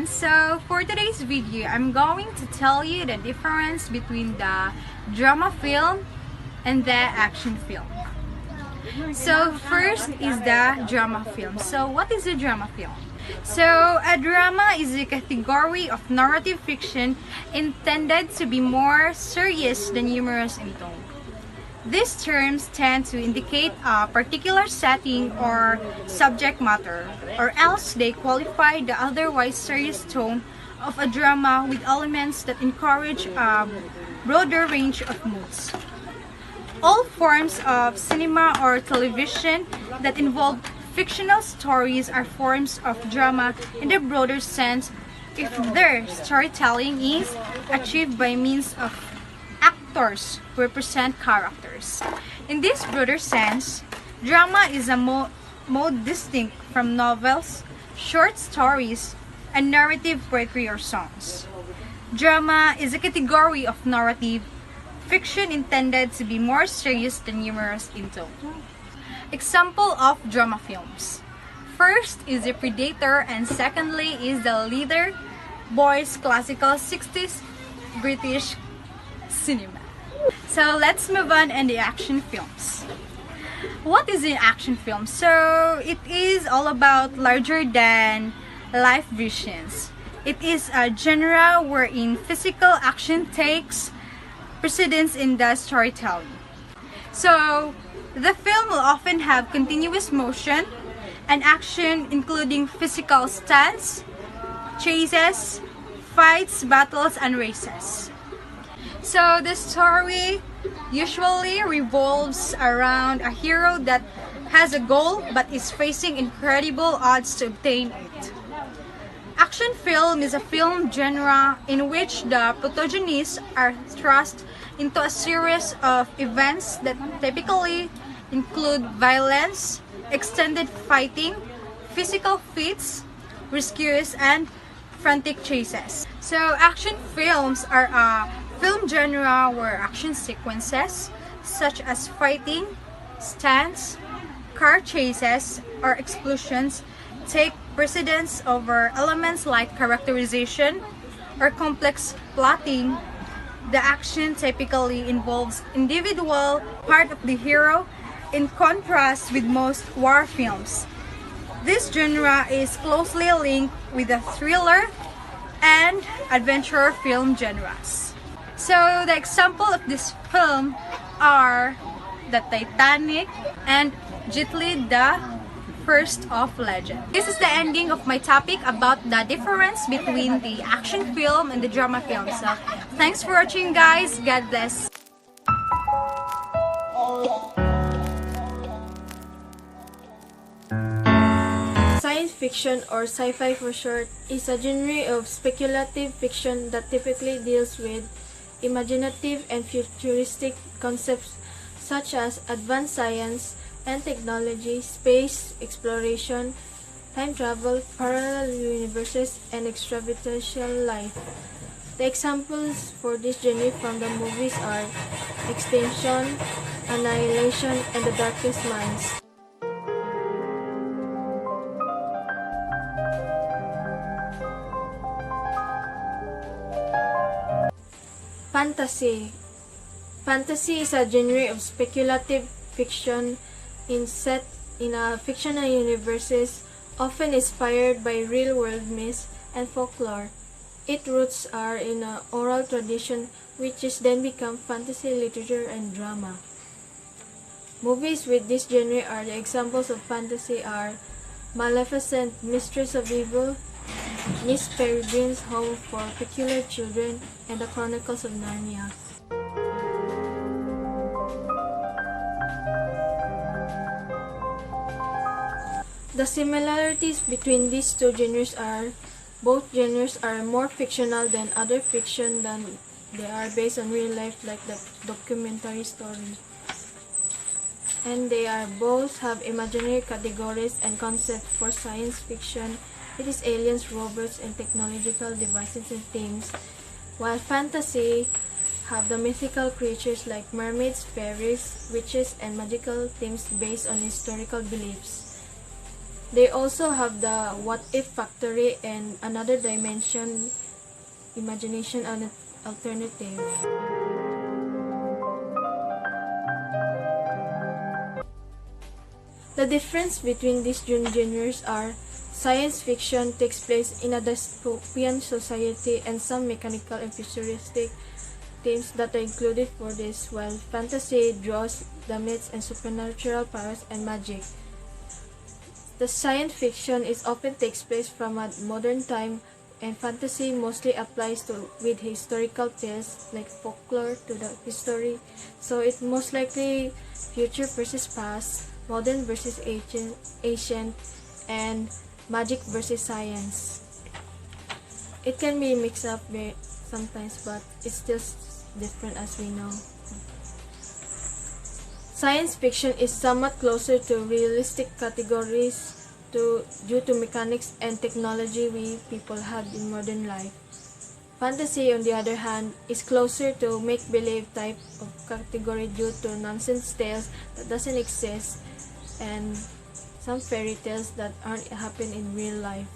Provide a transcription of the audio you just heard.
everyone. So for today's video, I'm going to tell you the difference between the drama film and the action film. So first is the drama film. So what is a drama film? So a drama is a category of narrative fiction intended to be more serious than humorous in tone. These terms tend to indicate a particular setting or subject matter, or else they qualify the otherwise serious tone of a drama with elements that encourage a broader range of moods. All forms of cinema or television that involve fictional stories are forms of drama in the broader sense if their storytelling is achieved by means of actors who represent characters. In this broader sense, drama is a mode distinct from novels, short stories, and narrative poetry or songs. Drama is a category of narrative fiction intended to be more serious than humorous in tone. Example of drama films. First is The Predator, and secondly is The Leader, Boys classical 60s British cinema. So let's move on in the action films. What is an action film? So it is all about larger than life visions. It is a genre wherein physical action takes precedence in the storytelling. So the film will often have continuous motion and action including physical stunts, chases, fights, battles, and races. So the story usually revolves around a hero that has a goal but is facing incredible odds to obtain it. Action film is a film genre in which the protagonists are thrust into a series of events that typically include violence, extended fighting, physical feats, rescues, and frantic chases. So action films are a film genre where action sequences such as fighting, stunts, car chases, or explosions take precedence over elements like characterization or complex plotting. The action typically involves individual part of the hero in contrast with most war films. This genre is closely linked with the thriller and adventure film genres. So the example of this film are the Titanic and Jet Li, the First of Legend. This is the ending of my topic about the difference between the action film and the drama film. So thanks for watching, guys. God bless. Science fiction, or sci-fi for short, is a genre of speculative fiction that typically deals with imaginative and futuristic concepts such as advanced science and technology, space exploration, time travel, parallel universes, and extraterrestrial life. The examples for this genre from the movies are Extinction, Annihilation, and The Darkest Minds. Fantasy. Fantasy is a genre of speculative fiction set in a fictional universes, often inspired by real-world myths and folklore. Its roots are in an oral tradition which is then become fantasy literature and drama. Movies with this genre are the examples of fantasy are Maleficent, Mistress of Evil, Miss Peregrine's Home for Peculiar Children, and The Chronicles of Narnia. The similarities between these two genres are both genres are more fictional than other fiction than they are based on real life, like the documentary story. And they are both have imaginary categories and concepts. For science fiction, it is aliens, robots, and technological devices and themes, while fantasy have the mythical creatures like mermaids, fairies, witches, and magical themes based on historical beliefs. They also have the what if factory and another dimension imagination and alternative. The difference between these genres are science fiction takes place in a dystopian society and some mechanical and futuristic themes that are included for this, while fantasy draws the myths and supernatural powers and magic. The science fiction is often takes place from a modern time, and fantasy mostly applies to with historical tales like folklore to the history. So it most likely future versus past, modern versus ancient, and magic versus science. It can be mixed up sometimes, but it's still different as we know. Science fiction is somewhat closer to realistic categories due to mechanics and technology we people have in modern life. Fantasy, on the other hand, is closer to make-believe type of category due to nonsense tales that doesn't exist and some fairy tales that aren't happen in real life.